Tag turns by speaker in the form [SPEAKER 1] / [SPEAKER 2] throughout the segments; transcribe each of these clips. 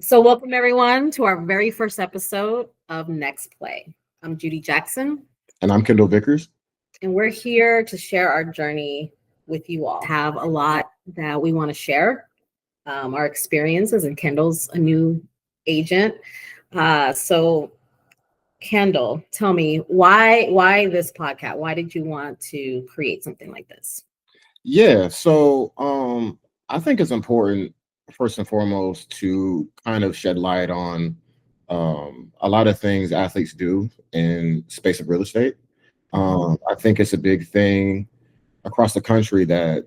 [SPEAKER 1] So welcome everyone to our very first episode of Next Play. I'm Judy Jackson.
[SPEAKER 2] And I'm Kendall Vickers.
[SPEAKER 1] And we're here to share our journey with you all. Have a lot that we want to share, our experiences, and Kendall's a new agent. So Kendall, tell me why this podcast? Why did you want to create something like this?
[SPEAKER 2] Yeah, so I think it's important first and foremost to kind of shed light on a lot of things athletes do in space of real estate. I think it's a big thing across the country that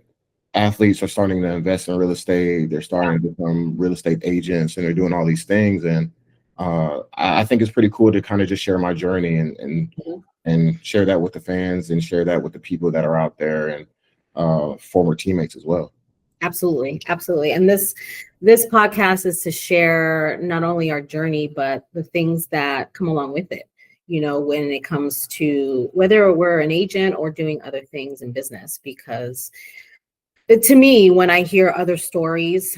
[SPEAKER 2] athletes are starting to invest in real estate. They're starting to become real estate agents, and they're doing all these things. And I think it's pretty cool to kind of just share my journey and share that with the fans and share that with the people that are out there and former teammates as well.
[SPEAKER 1] Absolutely. And this podcast is to share not only our journey, but the things that come along with it. You know, when it comes to whether we're an agent or doing other things in business, because to me, when I hear other stories,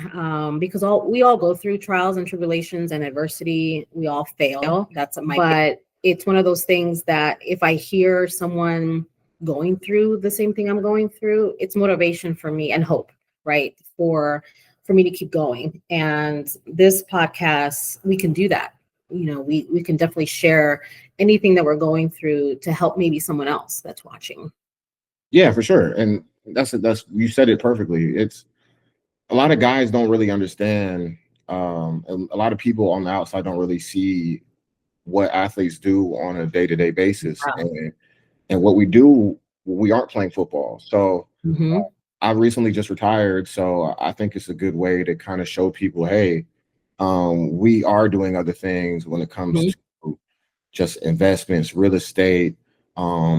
[SPEAKER 1] because we all go through trials and tribulations and adversity, we all fail. But it's one of those things that if I hear someone going through the same thing I'm going through, it's motivation for me and hope, right? For me to keep going. And this podcast, we can do that. You know, we can definitely share anything that we're going through to help maybe someone else that's watching.
[SPEAKER 2] Yeah, for sure. And that's you said it perfectly. It's a lot of guys don't really understand. A lot of people on the outside don't really see what athletes do on a day-to-day basis. And what we do, we aren't playing football. So I recently just retired. So I think it's a good way to kind of show people, hey, we are doing other things when it comes to just investments, real estate,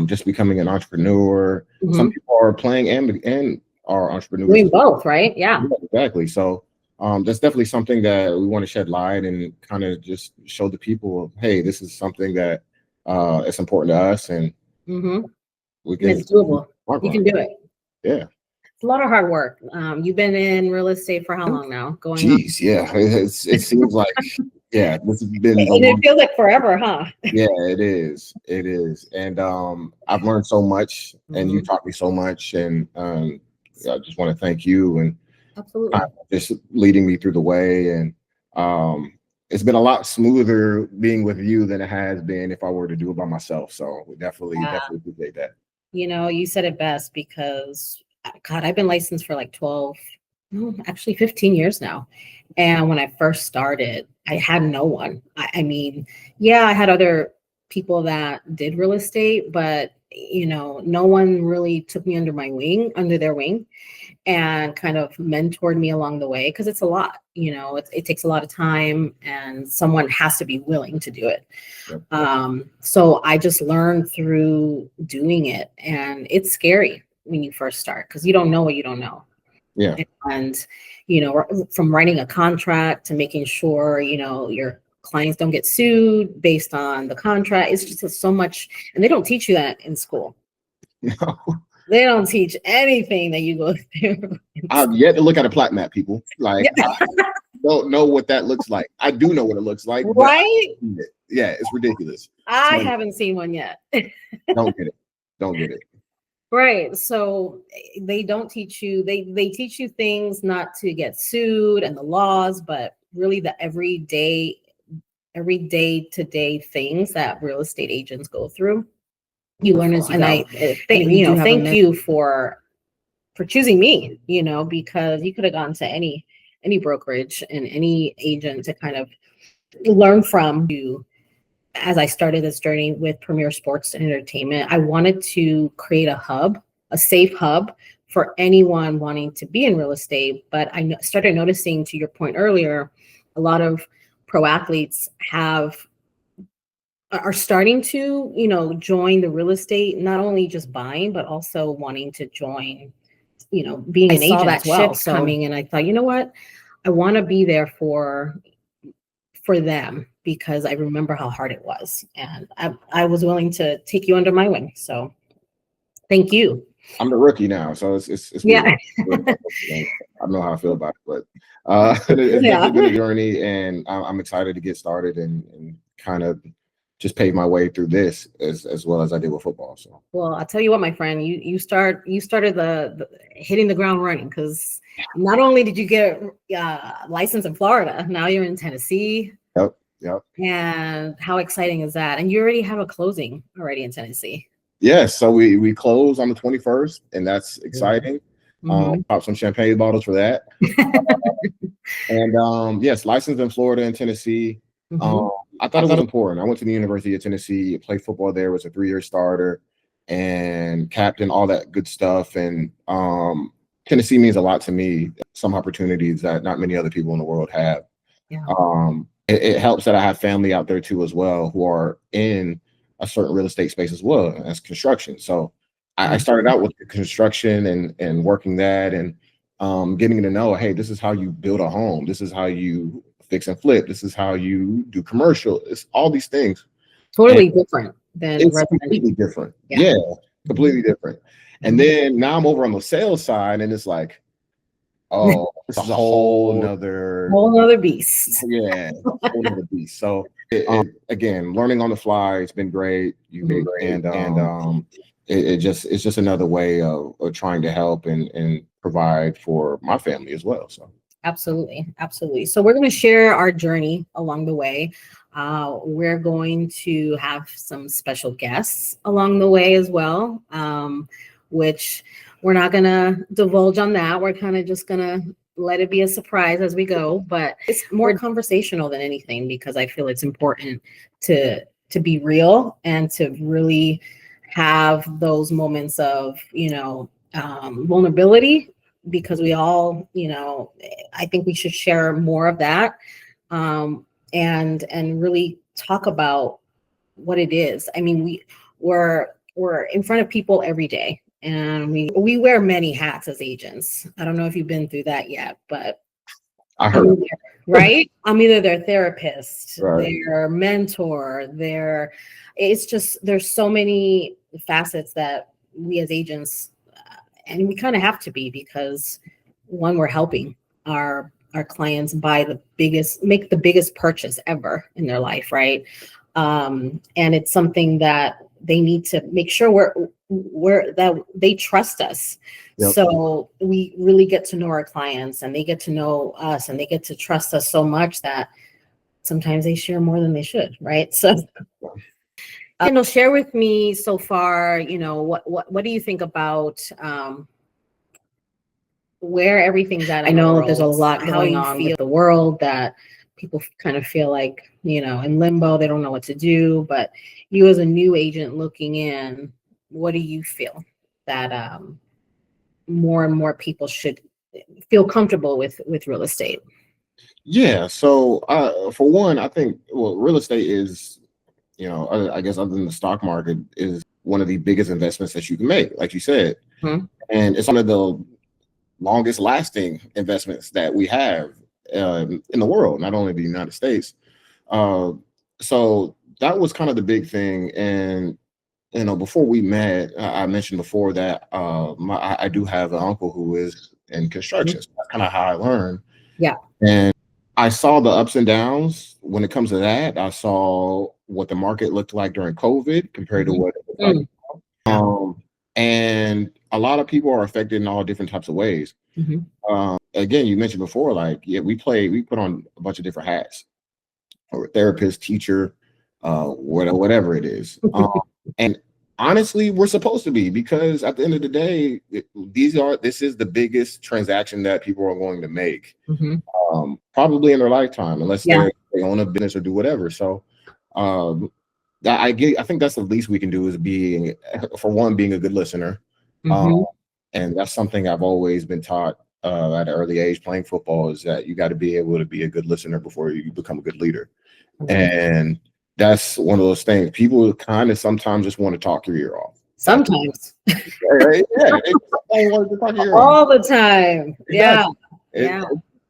[SPEAKER 2] just becoming an entrepreneur. Some people are playing and are entrepreneurs.
[SPEAKER 1] Doing both, right? Yeah,
[SPEAKER 2] exactly. So that's definitely something that we want to shed light and kind of just show the people, hey, this is something that it's important to us, and we can.
[SPEAKER 1] And it's doable. You can do it.
[SPEAKER 2] Yeah.
[SPEAKER 1] It's a lot of hard work. You've been in real estate for how long now?
[SPEAKER 2] Yeah. It seems like, yeah, this has been.
[SPEAKER 1] And it feels like forever, huh?
[SPEAKER 2] Yeah, it is. And I've learned so much, and you taught me so much, and I just want to thank you and
[SPEAKER 1] absolutely
[SPEAKER 2] just leading me through the way. And it's been a lot smoother being with you than it has been if I were to do it by myself. So we definitely appreciate that.
[SPEAKER 1] You know, you said it best, because God, I've been licensed for like 15 years now. And when I first started, I had no one. I mean, yeah, I had other people that did real estate, but you know, no one really took me under their wing, and kind of mentored me along the way, because it's a lot. You know, it takes a lot of time, and someone has to be willing to do it. So I just learned through doing it, and it's scary when you first start, because you don't know what you don't know.
[SPEAKER 2] Yeah.
[SPEAKER 1] And you know, from writing a contract to making sure, you know, your clients don't get sued based on the contract. It's just so much, and they don't teach you that in school.
[SPEAKER 2] No.
[SPEAKER 1] They don't teach anything that you go through.
[SPEAKER 2] I've yet to look at a plat map, people. Like, I don't know what that looks like. I do know what it looks like.
[SPEAKER 1] Right?
[SPEAKER 2] Yeah, it's ridiculous.
[SPEAKER 1] I haven't seen one yet.
[SPEAKER 2] Don't get it.
[SPEAKER 1] Right. So they don't teach you, they teach you things not to get sued and the laws, but really the everyday to day things that real estate agents go through. You learn as you go. Thank you for choosing me, you know, because you could have gone to any brokerage and any agent to kind of learn from you. As I started this journey with Premier Sports and Entertainment, I wanted to create a safe hub for anyone wanting to be in real estate. But I started noticing, to your point earlier, a lot of pro athletes are starting to, you know, join the real estate, not only just buying, but also wanting to join, you know, being an agent as well. So coming, and I thought, you know what, I want to be there for them, because I remember how hard it was, and I was willing to take you under my wing. So thank you.
[SPEAKER 2] I'm the rookie now, so it's
[SPEAKER 1] yeah.
[SPEAKER 2] I know how I feel about it, but it's definitely been a journey, and I'm excited to get started and kind of just pave my way through this as well as I did with football. So,
[SPEAKER 1] well, I'll tell you what, my friend, you started the hitting the ground running, because not only did you get licensed in Florida, now you're in Tennessee.
[SPEAKER 2] Yep.
[SPEAKER 1] And how exciting is that? And you already have a closing already in Tennessee.
[SPEAKER 2] Yes, so we close on the 21st, and that's exciting. Pop some champagne bottles for that. And yes, licensed in Florida and Tennessee. I thought it was important. I went to the University of Tennessee, played football there, was a 3-year starter and captain, all that good stuff. And Tennessee means a lot to me. Some opportunities that not many other people in the world have.
[SPEAKER 1] Yeah.
[SPEAKER 2] It helps that I have family out there too as well, who are in a certain real estate space as well as construction. So I started out with the construction and working that, and getting to know, hey, this is how you build a home. This is how you fix and flip. This is how you do commercial. It's all these things.
[SPEAKER 1] Totally different than
[SPEAKER 2] it's completely different. Yeah, completely different. And then now I'm over on the sales side, and it's like, oh, this is a whole nother
[SPEAKER 1] beast.
[SPEAKER 2] Yeah, whole nother beast. So again, learning on the fly, it's been great. You've been great, and it's just another way of trying to help and provide for my family as well. So
[SPEAKER 1] absolutely. So we're going to share our journey along the way. We're going to have some special guests along the way as well, which we're not going to divulge on that. We're kind of just going to let it be a surprise as we go, but it's more conversational than anything, because I feel it's important to be real and to really have those moments of, vulnerability, because we all, I think we should share more of that, and really talk about what it is. I mean, we're in front of people every day, and we wear many hats as agents. I don't know if you've been through that yet, but
[SPEAKER 2] I heard,
[SPEAKER 1] right? I'm either their therapist,
[SPEAKER 2] right,
[SPEAKER 1] their mentor, it's just, there's so many facets that we as agents, and we kind of have to be, because one, we're helping our clients make the biggest purchase ever in their life, right? And it's something that they need to make sure that they trust us. Yep. So we really get to know our clients, and they get to know us, and they get to trust us so much that sometimes they share more than they should, right? So share with me so far, what do you think about where everything's at? I know there's a lot going on with the world, that people kind of feel like, in limbo, they don't know what to do. But you, as a new agent looking in, what do you feel that more and more people should feel comfortable with real estate?
[SPEAKER 2] Yeah. So for one, I think, real estate is, I guess other than the stock market, is one of the biggest investments that you can make, like you said. And it's one of the longest lasting investments that we have in the world, not only the United States. So that was kind of the big thing. And before we met, I mentioned before that I do have an uncle who is in construction. So that's kind of how I learned.
[SPEAKER 1] Yeah.
[SPEAKER 2] And I saw the ups and downs when it comes to that. I saw what the market looked like during COVID compared to what it looked like now. And a lot of people are affected in all different types of ways. Again, you mentioned before, like, we put on a bunch of different hats, or therapist, teacher, whatever it is. And honestly, we're supposed to be, because at the end of the day, this is the biggest transaction that people are going to make, probably in their lifetime, unless they own a business or do whatever. So I think that's the least we can do, is being a good listener. And that's something I've always been taught at an early age playing football, is that you got to be able to be a good listener before you become a good leader. And that's one of those things. People kind of sometimes just want to talk your ear off.
[SPEAKER 1] Sometimes.
[SPEAKER 2] Right? Yeah. They want to talk your ear
[SPEAKER 1] all
[SPEAKER 2] off.
[SPEAKER 1] the time.
[SPEAKER 2] Exactly.
[SPEAKER 1] Yeah.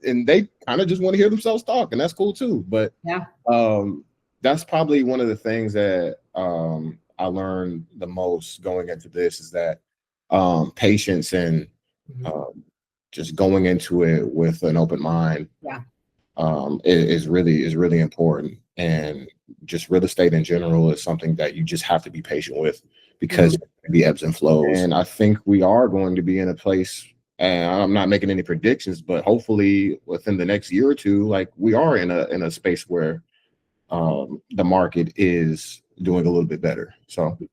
[SPEAKER 2] And they kind of just want to hear themselves talk, and that's cool too. But that's probably one of the things that I learned the most going into this, is that patience and just going into it with an open mind,
[SPEAKER 1] Yeah.
[SPEAKER 2] is really important. And just real estate in general is something that you just have to be patient with, because it can be ebbs and flows. And I think we are going to be in a place, and I'm not making any predictions, but hopefully within the next year or two, like we are in a space where the market is doing a little bit better. So that's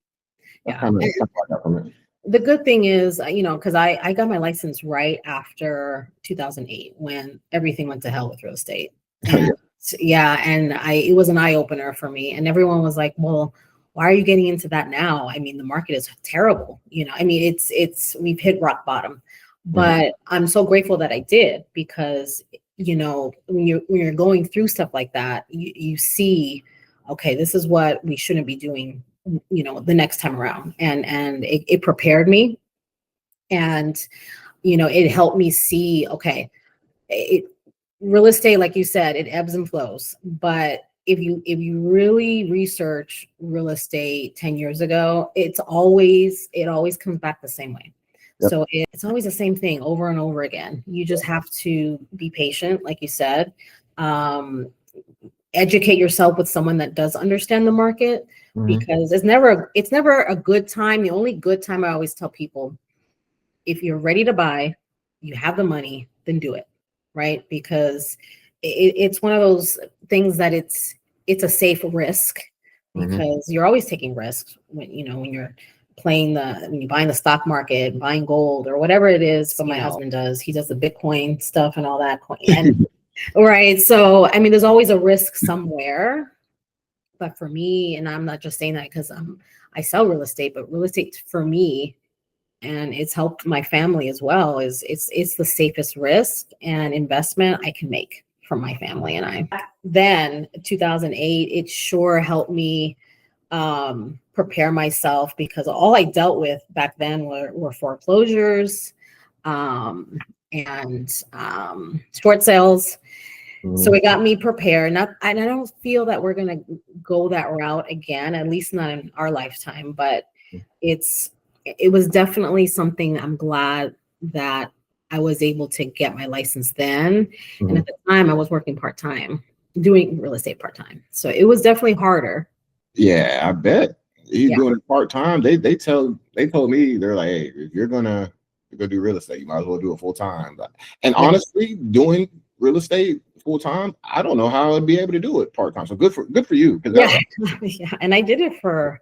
[SPEAKER 1] Yeah.
[SPEAKER 2] kind of what I got from it.
[SPEAKER 1] The good thing is, because I got my license right after 2008 when everything went to hell with real estate. And and it was an eye opener for me. And everyone was like, well, why are you getting into that now? I mean, the market is terrible. I mean, we've hit rock bottom, but I'm so grateful that I did, because, when you're going through stuff like that, you see, okay, this is what we shouldn't be doing, the next time around. And it prepared me, and, it helped me see, okay, real estate, like you said, it ebbs and flows. But if you really research real estate 10 years ago, it always comes back the same way.
[SPEAKER 2] Yep.
[SPEAKER 1] So it's always the same thing over and over again. You just have to be patient, like you said. Educate yourself with someone that does understand the market, because it's never a good time. The only good time, I always tell people, if you're ready to buy, you have the money, then do it, right? Because it's one of those things that it's a safe risk, because you're always taking risks when you're when you're buying the stock market, buying gold or whatever it is. But my husband does. He does the Bitcoin stuff and all that. And right. So, I mean, there's always a risk somewhere. But for me, and I'm not just saying that because I sell real estate, but real estate for me, and it's helped my family as well, is it's the safest risk and investment I can make for my family and I. Then 2008, it sure helped me prepare myself, because all I dealt with back then were foreclosures and short sales. So it got me prepared. I don't feel that we're going to go that route again, at least not in our lifetime, but it was definitely something I'm glad that I was able to get my license then. And at the time I was working part-time, doing real estate part-time. So it was definitely harder.
[SPEAKER 2] Yeah, I bet. He's doing it part-time. They told me, they're like, hey, if you're gonna go do real estate, you might as well do it full-time. And honestly, doing real estate full-time, I don't know how I'd be able to do it part-time. So good for you.
[SPEAKER 1] Yeah. And I did it for,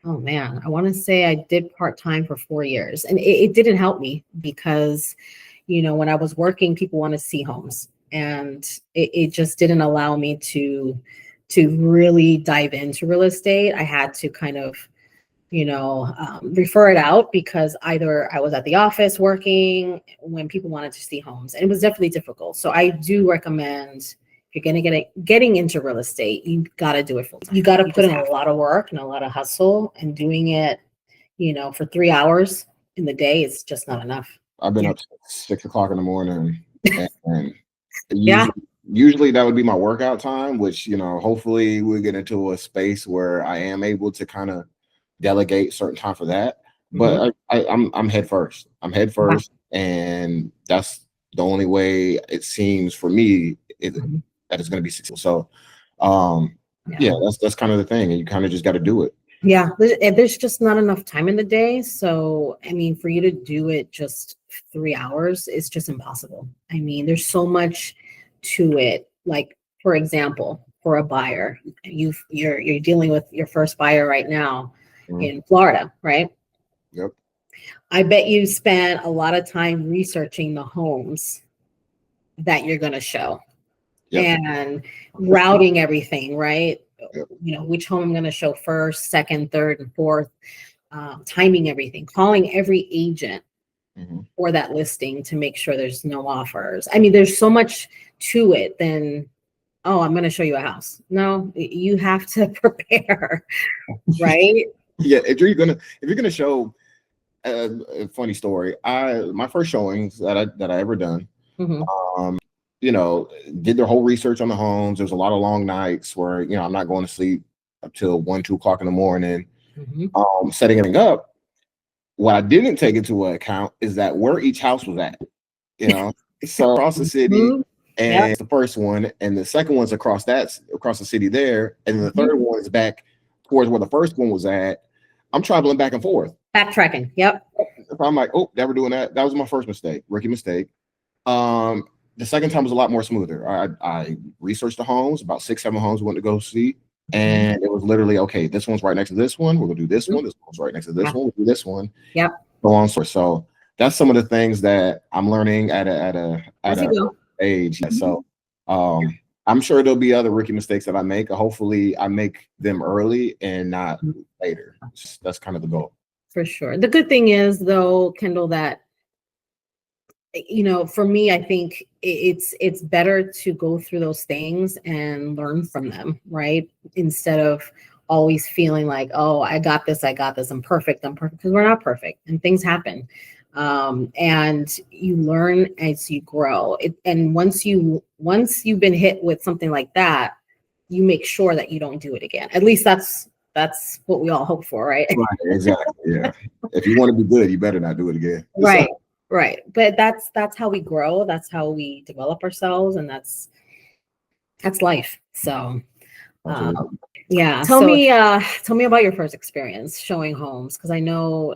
[SPEAKER 1] oh man, I want to say I did part-time for 4 years, and it didn't help me, because, when I was working, people want to see homes, and it just didn't allow me to really dive into real estate. I had to kind of, refer it out, because either I was at the office working when people wanted to see homes, and it was definitely difficult. So I do recommend, if you're going to getting into real estate, you got to do it full time. You got to put in a lot of work and a lot of hustle, and doing it, for 3 hours in the day is just not enough.
[SPEAKER 2] I've been up 6 o'clock in the morning, and usually that would be my workout time, which, hopefully we'll get into a space where I am able to kind of delegate certain time for that. But I'm head first. And that's the only way it seems for me that it's going to be successful. So that's kind of the thing, and you kind of just got to do it.
[SPEAKER 1] Yeah, there's just not enough time in the day. So, I mean, for you to do it just 3 hours, it's just impossible. I mean, there's so much to it. Like, for example, for a buyer, you're dealing with your first buyer right now in Florida, right?
[SPEAKER 2] Yep.
[SPEAKER 1] I bet you spent a lot of time researching the homes that you're going to show and routing everything, right? Which home I'm going to show first, second, third, and fourth, timing everything, calling every agent for that listing to make sure there's no offers. I mean, there's so much to it than, oh, I'm going to show you a house. No, you have to prepare, right?
[SPEAKER 2] Yeah, if you're gonna show, a funny story. My first showings that I ever done, did their whole research on the homes. There's a lot of long nights where I'm not going to sleep up till 1, 2 o'clock in the morning, setting it up. What I didn't take into account is that where each house was at. you know. So across the city,
[SPEAKER 1] Mhm.
[SPEAKER 2] and
[SPEAKER 1] Yep.
[SPEAKER 2] it's the first one, and the second one's across the city there, and then the
[SPEAKER 1] Mhm.
[SPEAKER 2] third one is back towards where the first one was at. I'm traveling back and forth.
[SPEAKER 1] Backtracking. Yep.
[SPEAKER 2] If I'm like, oh, never doing that. That was my first mistake, rookie mistake. Um, the second time was a lot more smoother. I researched the homes, about 6, 7 homes we went to go see.
[SPEAKER 1] Mhm.
[SPEAKER 2] And it was literally, okay, this one's right next to this one. We're gonna do this
[SPEAKER 1] Mhm.
[SPEAKER 2] one. This one's right next to this
[SPEAKER 1] Yeah.
[SPEAKER 2] one. We'll do this one.
[SPEAKER 1] Yep.
[SPEAKER 2] So on. So that's some of the things that I'm learning at
[SPEAKER 1] As you
[SPEAKER 2] a
[SPEAKER 1] go.
[SPEAKER 2] age. Yeah. So I'm sure there'll be other rookie mistakes that I make. Hopefully I make them early and not later. That's kind of the goal.
[SPEAKER 1] For sure. The good thing is, though, Kendall, that for me, I think it's better to go through those things and learn from them, right? Instead of always feeling like, oh, I got this, I'm perfect, because we're not perfect and things happen. And you learn as you grow. And once you've been hit with something like that, you make sure that you don't do it again. At least that's what we all hope for, right?
[SPEAKER 2] Right, exactly. Yeah. If you want to be good, you better not do it again.
[SPEAKER 1] Right. Right. But that's how we grow. That's how we develop ourselves. And that's life. So
[SPEAKER 2] Absolutely.
[SPEAKER 1] yeah. Tell me about your first experience showing homes. Cause I know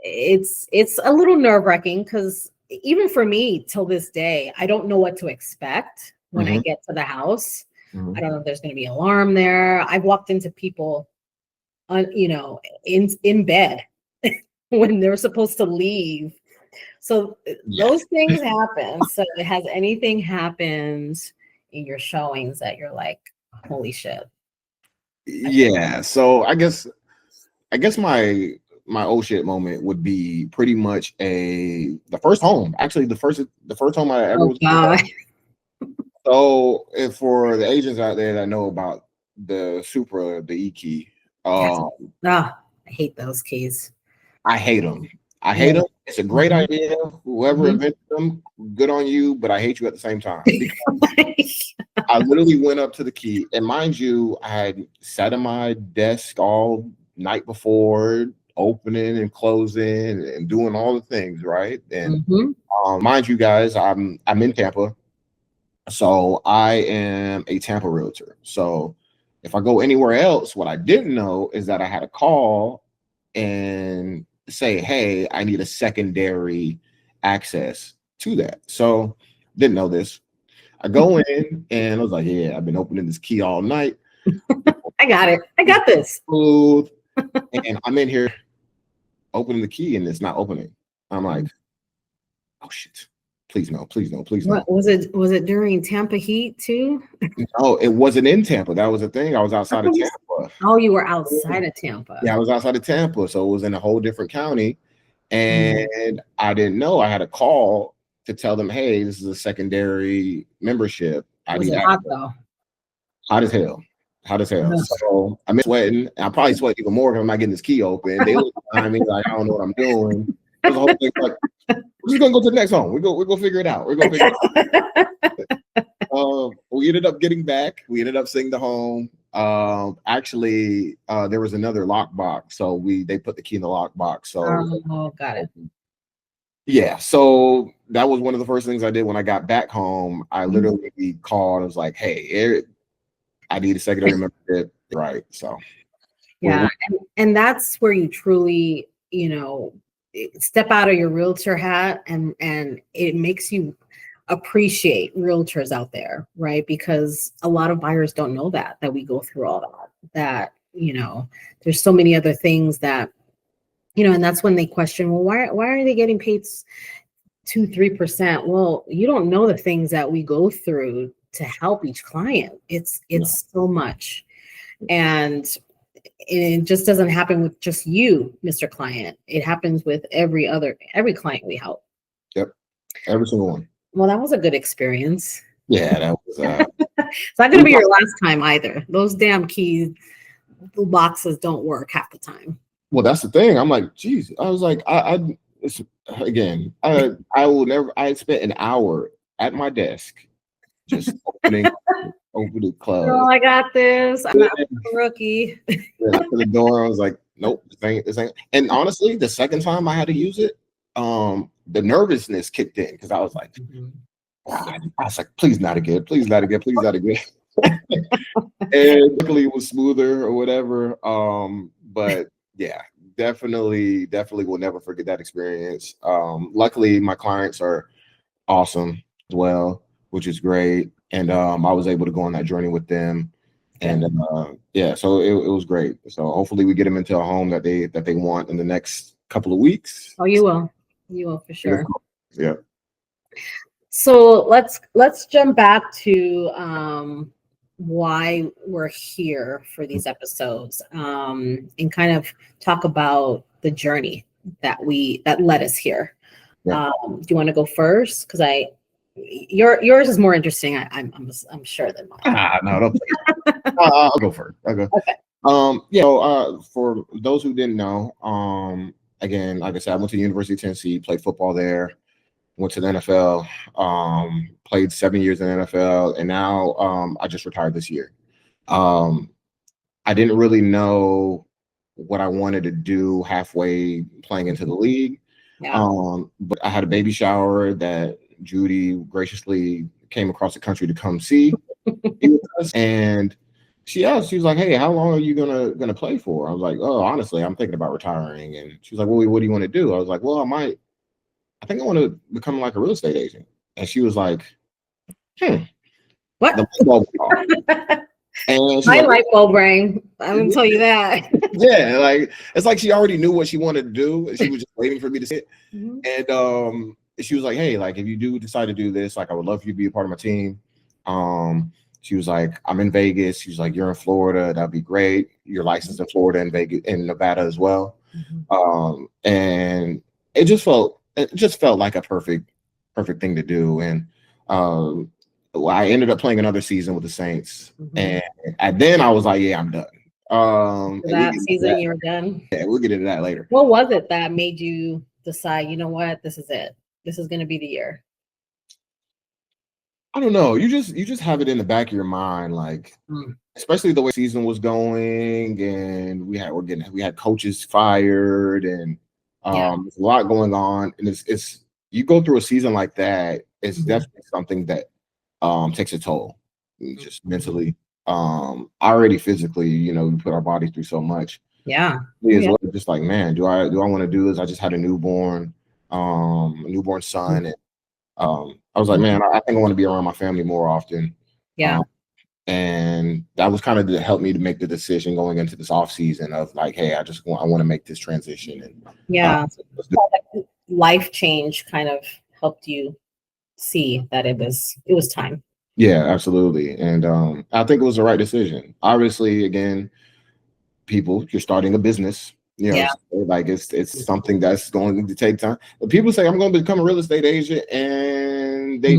[SPEAKER 1] it's a little nerve-wracking because even for me till this day, I don't know what to expect when I get to the house. I don't know if there's gonna be an alarm there. I've walked into people in bed when they're supposed to leave. So those things happen. So has anything happened in your showings that you're like, holy shit?
[SPEAKER 2] Yeah. So I guess my oh shit moment would be pretty much the first home. Actually, the first home I ever
[SPEAKER 1] Oh
[SPEAKER 2] was.
[SPEAKER 1] God.
[SPEAKER 2] So if for the agents out there that know about the Supra, the E key,
[SPEAKER 1] I hate those keys.
[SPEAKER 2] I hate them. I hate
[SPEAKER 1] Yeah.
[SPEAKER 2] them. It's a great
[SPEAKER 1] Mhm.
[SPEAKER 2] idea. Whoever
[SPEAKER 1] Mhm.
[SPEAKER 2] invented them, good on you. But I hate you at the same time because I literally went up to the key, and mind you, I had sat at my desk all night before, opening and closing and doing all the things, right? And
[SPEAKER 1] Mhm.
[SPEAKER 2] mind you, guys, I'm in Tampa, so I am a Tampa realtor. So if I go anywhere else, what I didn't know is that I had to call and say, hey, I need a secondary access to that. So didn't know this. I go in and I was like, yeah, I've been opening this key all night.
[SPEAKER 1] I got it. I got this.
[SPEAKER 2] Smooth. And I'm in here opening the key and it's not opening. I'm like, oh shit. Please no, please no, please no.
[SPEAKER 1] What was it? Was it during Tampa Heat too?
[SPEAKER 2] No, it wasn't in Tampa. That was the thing. I was outside of Tampa.
[SPEAKER 1] Oh, you were outside of Tampa.
[SPEAKER 2] Yeah, I was outside of Tampa. So it was in a whole different county. And I didn't know. I had a call to tell them, hey, this is a secondary membership. I
[SPEAKER 1] Was
[SPEAKER 2] need
[SPEAKER 1] it
[SPEAKER 2] access.
[SPEAKER 1] hot though?
[SPEAKER 2] Hot as hell. Hot as hell.
[SPEAKER 1] Ugh.
[SPEAKER 2] So I'm sweating. I probably sweat even more because I'm not getting this key open. They look behind me like I don't know what I'm doing. There's a whole thing like, we're just gonna go to the next home. We're gonna figure it out. We're gonna figure it out. We ended up getting back. We ended up seeing the home. Actually, there was another lockbox, so they put the key in the lockbox. So
[SPEAKER 1] got it.
[SPEAKER 2] yeah, so that was one of the first things I did when I got back home. I literally called. I was like, hey, I need a secondary membership. Right. So
[SPEAKER 1] yeah, and that's where you truly, step out of your realtor hat, and it makes you appreciate realtors out there, right? Because a lot of buyers don't know that we go through all that there's so many other things that and that's when they question, well, why are they getting paid 2-3%? Well, you don't know the things that we go through to help each client. It's so much. And it just doesn't happen with just you, Mr. Client. It happens with every client we help.
[SPEAKER 2] Yep. Every single one.
[SPEAKER 1] Well, that was a good experience.
[SPEAKER 2] Yeah, that was
[SPEAKER 1] it's not gonna be your last time either. Those damn key boxes don't work half the time.
[SPEAKER 2] Well, that's the thing. I'm like, geez. I was like, I will never. I spent an hour at my desk just opening, close.
[SPEAKER 1] Oh, I got this. I'm not a rookie.
[SPEAKER 2] To the door, I was like, nope, this ain't. And honestly, the second time I had to use it, the nervousness kicked in because I was like,
[SPEAKER 1] Mhm.
[SPEAKER 2] I was like, please not again, please not again, please not again. And luckily it was smoother or whatever. But yeah, definitely will never forget that experience. Luckily my clients are awesome as well, which is great. And I was able to go on that journey with them. And yeah, so it was great. So hopefully we get them into a home that they want in the next couple of weeks.
[SPEAKER 1] Oh, you will for sure.
[SPEAKER 2] Yeah.
[SPEAKER 1] So let's jump back to why we're here for these episodes, and kind of talk about the journey that led us here.
[SPEAKER 2] Yeah.
[SPEAKER 1] Do you want to go first? Because yours is more interesting. I'm sure than mine.
[SPEAKER 2] No, don't play. I'll go first. I'll go.
[SPEAKER 1] Okay.
[SPEAKER 2] Yeah. So, for those who didn't know, again, like I said, I went to the University of Tennessee, played football there, went to the NFL, played 7 years in the NFL, and now I just retired this year. I didn't really know what I wanted to do halfway playing into the league.
[SPEAKER 1] Yeah.
[SPEAKER 2] But I had a baby shower that Judy graciously came across the country to come see. And she asked, she was like, hey, how long are you gonna play for? I was like, oh, honestly, I'm thinking about retiring. And she was like, well, what do you want to do? I was like, well, I think I want to become like a real estate agent. And she was like,
[SPEAKER 1] What?
[SPEAKER 2] The light bulb went off. And
[SPEAKER 1] My light bulb rang. I'm gonna tell you that.
[SPEAKER 2] Yeah, like it's like she already knew what she wanted to do, and she was just waiting for me to say it.
[SPEAKER 1] Mhm.
[SPEAKER 2] And she was like, hey, like if you do decide to do this, like I would love for you to be a part of my team. She was like, I'm in Vegas. She was like, you're in Florida, that'd be great. You're licensed in Florida and Vegas and Nevada as well.
[SPEAKER 1] Mhm.
[SPEAKER 2] And it just felt like a perfect thing to do. And I ended up playing another season with the Saints.
[SPEAKER 1] Mhm.
[SPEAKER 2] And then I was like, yeah, I'm done.
[SPEAKER 1] That season you were done.
[SPEAKER 2] Yeah, we'll get into that later.
[SPEAKER 1] What was it that made you decide, you know what, this is it? This is going to be the year.
[SPEAKER 2] I don't know. You just have it in the back of your mind, like especially the way season was going, and we had coaches fired, and there's a lot going on, and it's you go through a season like that, it's definitely something that takes a toll, just mentally, already physically. You know, we put our bodies through so much.
[SPEAKER 1] Yeah.
[SPEAKER 2] As well, just like, man, do I want to do this? I just had a newborn son, and I was like, man, I think I want to be around my family more often.
[SPEAKER 1] Yeah.
[SPEAKER 2] And that was kind of to help me to make the decision going into this off season of like, hey, I want to make this transition. And
[SPEAKER 1] life change kind of helped you see that it was time.
[SPEAKER 2] Yeah, absolutely. And I think it was the right decision. Obviously, again, you're starting a business. You know, like it's something that's going to take time. But people say I'm going to become a real estate agent, and they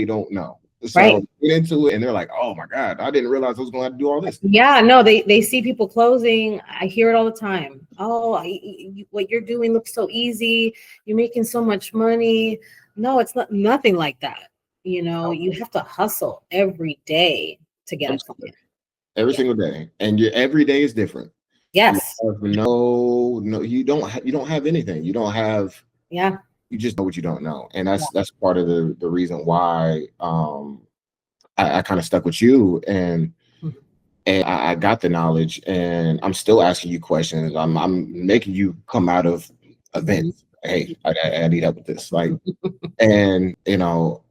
[SPEAKER 2] don't know. So get into it, and they're like, "Oh my God, I didn't realize I was going to have to do all this."
[SPEAKER 1] Yeah, no, they see people closing. I hear it all the time. Oh, what you're doing looks so easy. You're making so much money. No, it's nothing like that. You know, you have to hustle every day to get a client.
[SPEAKER 2] Every single day, and every day is different.
[SPEAKER 1] Yes.
[SPEAKER 2] No, you don't have anything. You don't have.
[SPEAKER 1] Yeah.
[SPEAKER 2] You just know what you don't know, and that's part of the reason why I kind of stuck with you, and I got the knowledge, and I'm still asking you questions. I'm making you come out of events. Hey, I need help with this, like, and you know,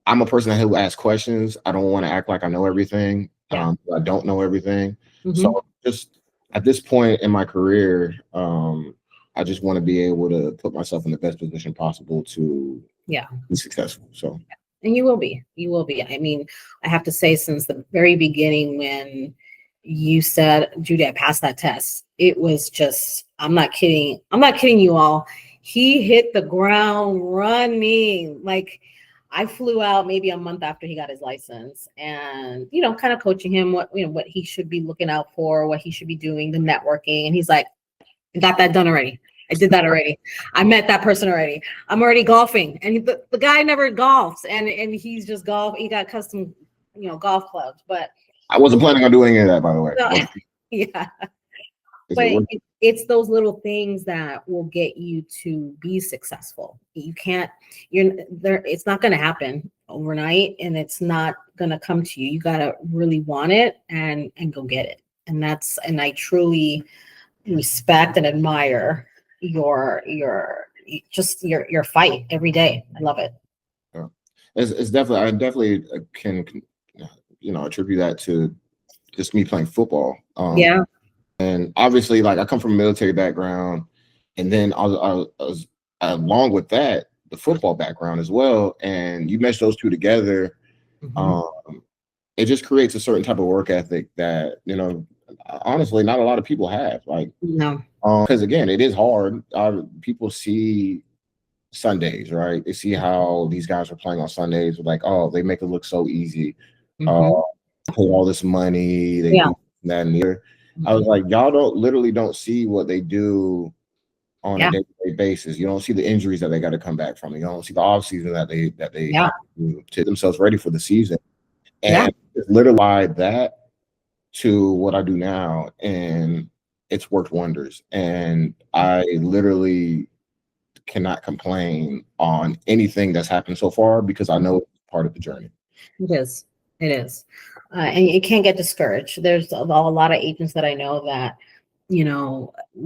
[SPEAKER 2] I'm a person who asks questions. I don't want to act like I know everything. I don't know everything. So just at this point in my career, I just want to be able to put myself in the best position possible to be successful. So,
[SPEAKER 1] and you will be. I mean, I have to say, since the very beginning, when you said, Judy, I passed that test, it was just, I'm not kidding you all. He hit the ground running. Like, I flew out maybe a month after he got his license, and, you know, kind of coaching him what he should be looking out for, what he should be doing, the networking. And he's like, I got that done already. I did that already. I met that person already. I'm already golfing. And the guy never golfs, and he's just golf. He got custom, golf clubs, but
[SPEAKER 2] I wasn't planning on doing any of that, by the way.
[SPEAKER 1] No, yeah. But it's those little things that will get you to be successful. You're there. It's not going to happen overnight, and it's not going to come to you. You got to really want it and go get it. And I truly respect and admire your fight every day. I love it.
[SPEAKER 2] Yeah. It's definitely, I definitely can, attribute that to just me playing football.
[SPEAKER 1] Yeah.
[SPEAKER 2] And obviously, like, I come from a military background, and then I was along with that, the football background as well. And you mesh those two together, it just creates a certain type of work ethic that, honestly, not a lot of people have. Like,
[SPEAKER 1] No.
[SPEAKER 2] Because again, it is hard. People see Sundays, right? They see how these guys are playing on Sundays. Like, oh, they make it look so easy. Pay all this money. They do that and the other. I was like, y'all literally don't see what they do on a day-to-day basis. You don't see the injuries that they got to come back from. You don't see the off season that they have to get themselves ready for the season. And it's literally applied that to what I do now, and it's worked wonders. And I literally cannot complain on anything that's happened so far, because I know it's part of the journey.
[SPEAKER 1] It is. And you can't get discouraged. There's a lot of agents that I know that,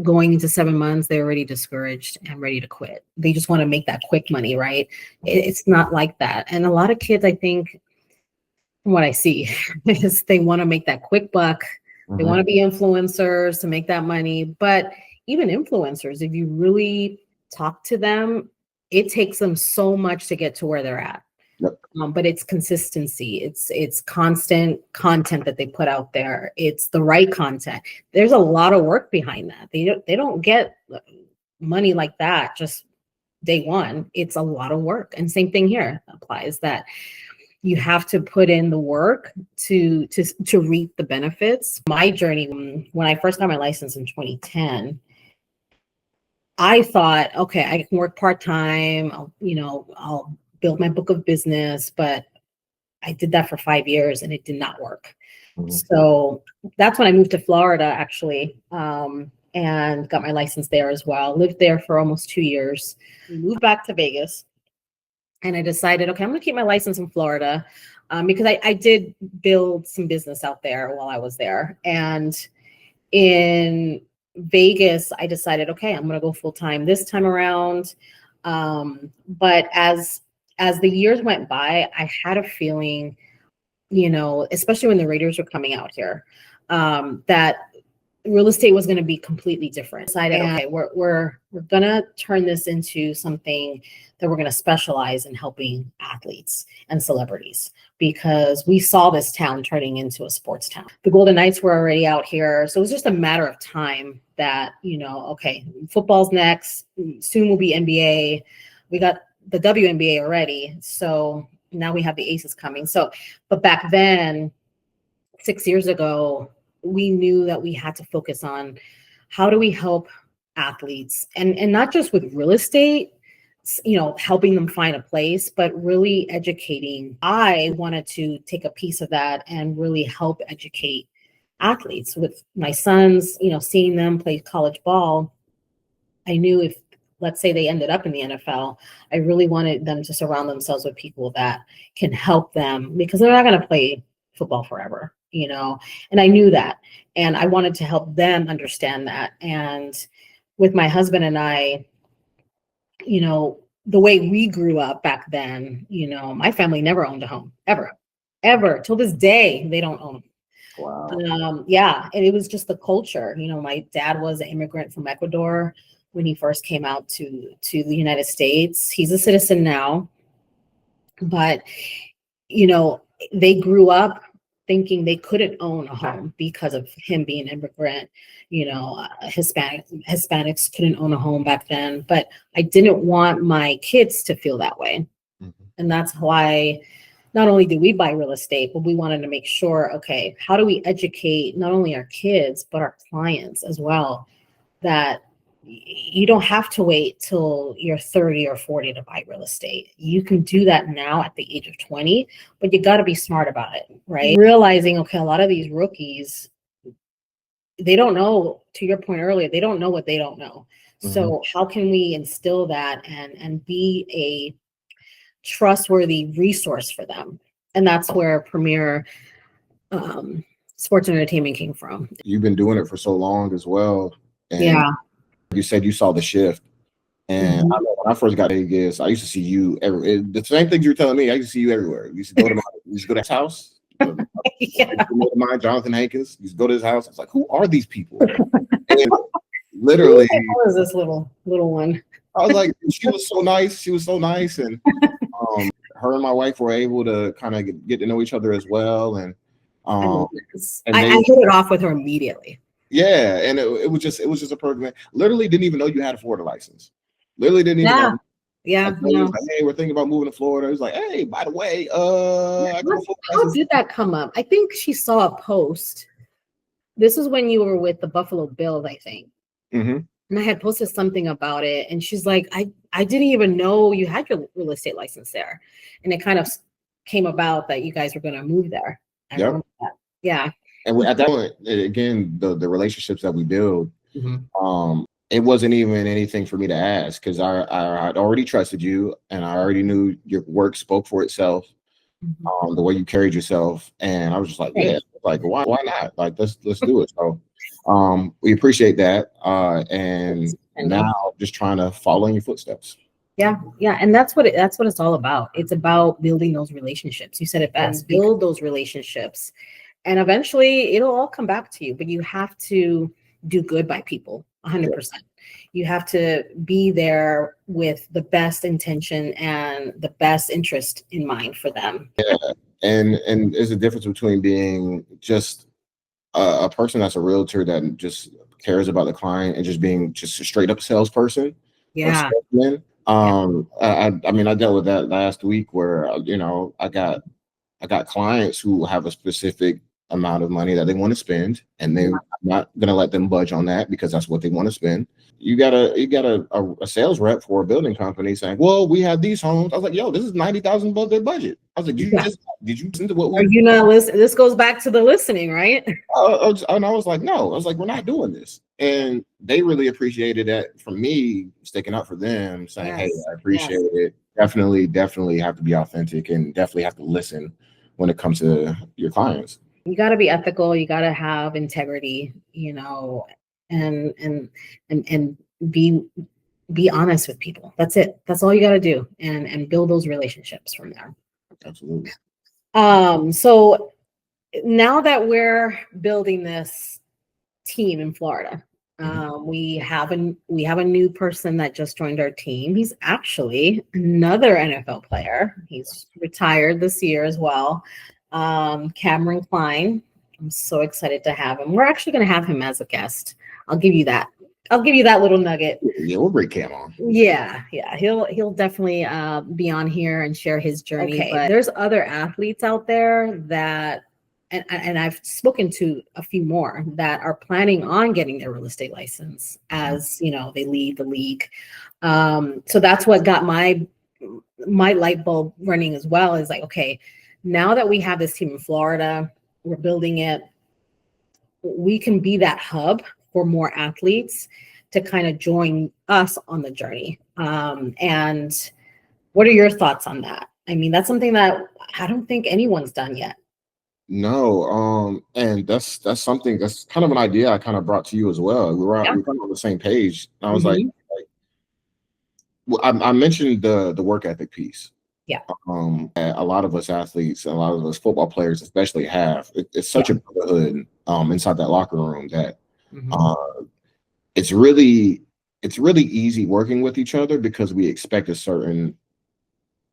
[SPEAKER 1] going into 7 months, they're already discouraged and ready to quit. They just want to make that quick money, right? It's not like that. And a lot of kids, I think, from what I see, is they want to make that quick buck. They want to be influencers to make that money. But even influencers, if you really talk to them, it takes them so much to get to where they're at. But it's consistency. It's constant content that they put out there. It's the right content. There's a lot of work behind that. They don't get money like that just day one. It's a lot of work. And same thing here applies, that you have to put in the work to reap the benefits. My journey, when I first got my license in 2010, I thought, okay, I can work part-time. I'll build my book of business, but I did that for 5 years and it did not work. So that's when I moved to Florida, actually, and got my license there as well. Lived there for almost 2 years. We moved back to Vegas, and I decided, okay, I'm going to keep my license in Florida, because I did build some business out there while I was there. And in Vegas, I decided, okay, I'm going to go full time this time around. But as the years went by, I had a feeling, especially when the Raiders were coming out here, that real estate was going to be completely different. So I decided, okay, we're going to turn this into something that we're going to specialize in helping athletes and celebrities, because we saw this town turning into a sports town. The Golden Knights were already out here. So it was just a matter of time that, okay, football's next. Soon will be NBA. We got the WNBA already. So now we have the Aces coming. So, but back then, 6 years ago, we knew that we had to focus on how do we help athletes, and not just with real estate, helping them find a place, but really educating. I wanted to take a piece of that and really help educate athletes. With my sons, seeing them play college ball, I knew if, let's say, they ended up in the NFL, I really wanted them to surround themselves with people that can help them, because they're not going to play football forever, and I knew that, and I wanted to help them understand that. And with my husband and I, the way we grew up back then, my family never owned a home, ever. Till this day, they don't own.
[SPEAKER 2] Wow.
[SPEAKER 1] And it was just the culture. My dad was an immigrant from Ecuador when he first came out to the United States. He's a citizen now, but they grew up thinking they couldn't own a home because of him being an immigrant. Hispanics couldn't own a home back then, but I didn't want my kids to feel that way. And that's why not only did we buy real estate, but we wanted to make sure, okay, how do we educate not only our kids, but our clients as well, that you don't have to wait till you're 30 or 40 to buy real estate. You can do that now at the age of 20, but you got to be smart about it, right? Realizing, okay, a lot of these rookies, they don't know, to your point earlier, they don't know what they don't know.
[SPEAKER 2] Mhm.
[SPEAKER 1] So how can we instill that and be a trustworthy resource for them? And that's where Premier Sports and Entertainment came from.
[SPEAKER 2] You've been doing it for so long as well. And
[SPEAKER 1] Yeah.
[SPEAKER 2] you said you saw the shift. And
[SPEAKER 1] Mhm.
[SPEAKER 2] I know when I first got to Vegas, I used to see you the same things you're telling me. I used to see you everywhere. You used to go to his house.
[SPEAKER 1] Yeah.
[SPEAKER 2] Mine, Jonathan Hankins. You used to go to his house. I was like, who are these people? And literally,
[SPEAKER 1] What is this little one?
[SPEAKER 2] I was like, she was so nice. She was so nice, and her and my wife were able to kind of get to know each other as well. And
[SPEAKER 1] I love this.
[SPEAKER 2] and
[SPEAKER 1] I
[SPEAKER 2] then
[SPEAKER 1] hit it off with her immediately.
[SPEAKER 2] yeah, and it was just a perfect. Literally didn't even know you had a Florida license. Literally didn't even know.
[SPEAKER 1] Yeah,
[SPEAKER 2] Like, no. Like, hey, we're thinking about moving to Florida. It was like, hey, by the way,
[SPEAKER 1] how did that come up? I think she saw a post. This is when you were with the Buffalo Bills, I think.
[SPEAKER 2] Mm-hmm.
[SPEAKER 1] And I had posted something about it, and she's like, I didn't even know you had your real estate license there. And it kind of came about that you guys were going to move there.
[SPEAKER 2] Yep.
[SPEAKER 1] Yeah.
[SPEAKER 2] And at that point, again, the relationships that we build, it wasn't even anything for me to ask, because I had already trusted you, and I already knew your work spoke for itself. The way you carried yourself, and I was just like, yeah, like why not? Like let's do it. So we appreciate that, and now just trying to follow in your footsteps.
[SPEAKER 1] Yeah, and that's what it's all about. It's about building those relationships. You said it best. Build those relationships, and eventually it'll all come back to you. But you have to do good by people, 100%. You have to be there with the best intention and the best interest in mind for them.
[SPEAKER 2] Yeah, and there's a difference between being just a person that's a realtor that just cares about the client and just being just a straight up salesperson.
[SPEAKER 1] Yeah.
[SPEAKER 2] I mean, I dealt with that last week where I got clients who have a specific amount of money that they want to spend, and I'm not going to let them budge on that because that's what they want to spend. You got a sales rep for a building company saying, well, we have these homes. I was like, yo, this is $90,000 above their budget. I was like, did you listen to what we—
[SPEAKER 1] Are you not listening? This goes back to the listening, right?
[SPEAKER 2] And I was like, no, I was like, we're not doing this. And they really appreciated that from me sticking up for them, saying, hey, I appreciate it. Definitely have to be authentic, and definitely have to listen when it comes to your clients.
[SPEAKER 1] You got to be ethical. You got to have integrity, and be honest with people. That's it. That's all you got to do, and build those relationships from there.
[SPEAKER 2] Absolutely.
[SPEAKER 1] So now that we're building this team in Florida, we have a new person that just joined our team. He's actually another NFL player. He's retired this year as well. Cameron Klein. I'm so excited to have him. We're actually going to have him as a guest. I'll give you that little nugget.
[SPEAKER 2] Yeah, we'll bring Cam on.
[SPEAKER 1] Yeah. He'll definitely be on here and share his journey. Okay. But there's other athletes out there that, and I've spoken to a few more that are planning on getting their real estate license as they leave the league. So that's what got my light bulb running as well. Is like, okay, now that we have this team in Florida, we're building it, we can be that hub for more athletes to kind of join us on the journey. And what are your thoughts on that? I mean, that's something that I don't think anyone's done yet.
[SPEAKER 2] No, and that's something that's kind of an idea I kind of brought to you as well. We were kind of on the same page. I was like, well, I mentioned the work ethic piece.
[SPEAKER 1] Yeah.
[SPEAKER 2] A lot of us athletes, a lot of us football players especially have. It's such a brotherhood inside that locker room that it's really easy working with each other because we expect a certain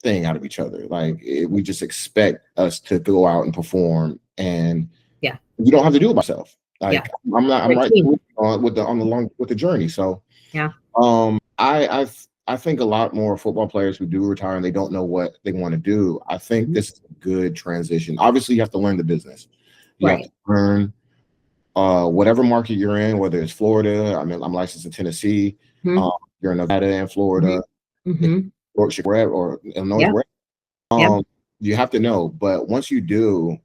[SPEAKER 2] thing out of each other. Like we just expect us to go out and perform, and you don't have to do it by yourself. Like I'm right with the journey. So I think a lot more football players who do retire and they don't know what they want to do. I think this is a good transition. Obviously, you have to learn the business. You have to learn whatever market you're in, whether it's Florida. I mean, I'm licensed in Tennessee. You're in Nevada and Florida, or Illinois. You have to know. But once you do,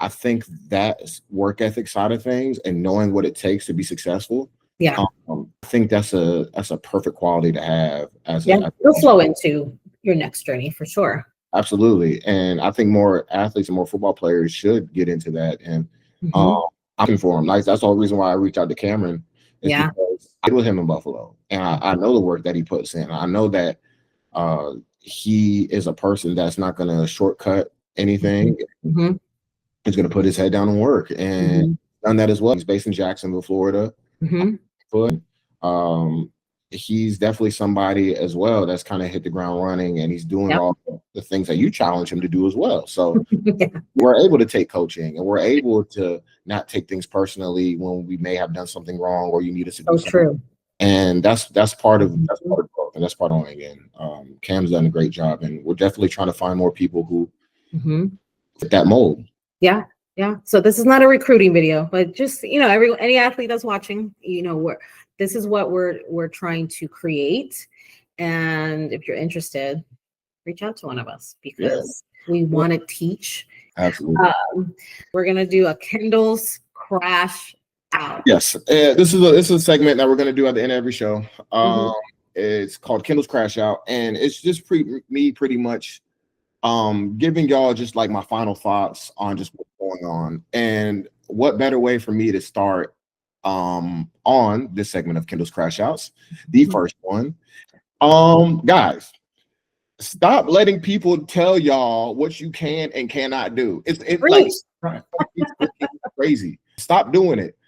[SPEAKER 2] I think that work ethic side of things and knowing what it takes to be successful.
[SPEAKER 1] Yeah.
[SPEAKER 2] I think that's a perfect quality to have
[SPEAKER 1] It'll flow into your next journey for sure.
[SPEAKER 2] Absolutely. And I think more athletes and more football players should get into that. And I'm for him. Like, that's the whole reason why I reached out to Cameron, is because I did with him in Buffalo. And I know the work that he puts in. I know that he is a person that's not going to shortcut anything. He's going to put his head down and work, and done that as well. He's based in Jacksonville, Florida. But he's definitely somebody as well that's kind of hit the ground running, and he's doing all the things that you challenge him to do as well. So we're able to take coaching, and we're able to not take things personally when we may have done something wrong or you need us to do something. True. And that's part of growth, and that's part of it. Again, Cam's done a great job, and we're definitely trying to find more people who fit that mold.
[SPEAKER 1] Yeah. So this is not a recruiting video, but just, you know, any athlete that's watching, you know, this is what we're trying to create. And if you're interested, reach out to one of us, because we want to teach.
[SPEAKER 2] Absolutely.
[SPEAKER 1] We're gonna do a Kendall's Crash Out.
[SPEAKER 2] Yes, this is a segment that we're gonna do at the end of every show. It's called Kendall's Crash Out, and it's just pretty much giving y'all just like my final thoughts on just what's going on. And what better way for me to start on this segment of Kendall's Crash Outs, the first one. Guys, stop letting people tell y'all what you can and cannot do. It's like crazy. Stop doing it.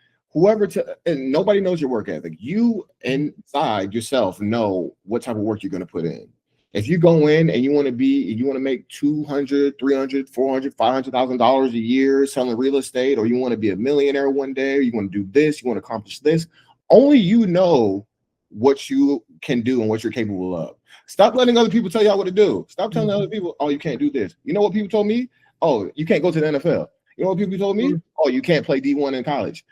[SPEAKER 2] And nobody knows your work ethic. You inside yourself know what type of work you're going to put in. If you go in and you want to make $200,000, $300,000, $400,000, $500,000 a year selling real estate, or you want to be a millionaire one day, or you want to do this, you want to accomplish this, only you know what you can do and what you're capable of. Stop letting other people tell y'all what to do. Stop telling other people, oh, you can't do this. You know what people told me? Oh, you can't go to the NFL. You know what people told me? Oh, you can't play D1 in college.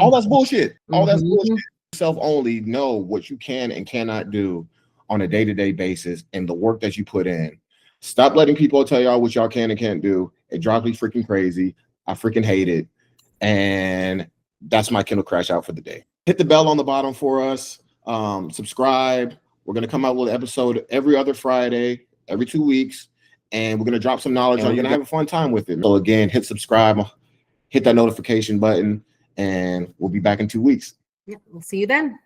[SPEAKER 2] All that's bullshit. All that's bullshit. Yourself only know what you can and cannot do on a day-to-day basis, and the work that you put in. Stop letting people tell y'all what y'all can and can't do. It drives me freaking crazy. I freaking hate it. And that's my Kendall Crash Out for the day. Hit the bell on the bottom for us. Subscribe. We're going to come out with an episode every other Friday, every 2 weeks, and we're going to drop some knowledge on. You're going to have a fun time with it. So again, hit subscribe, hit that notification button, and we'll be back in 2 weeks.
[SPEAKER 1] Yeah, we'll see you then.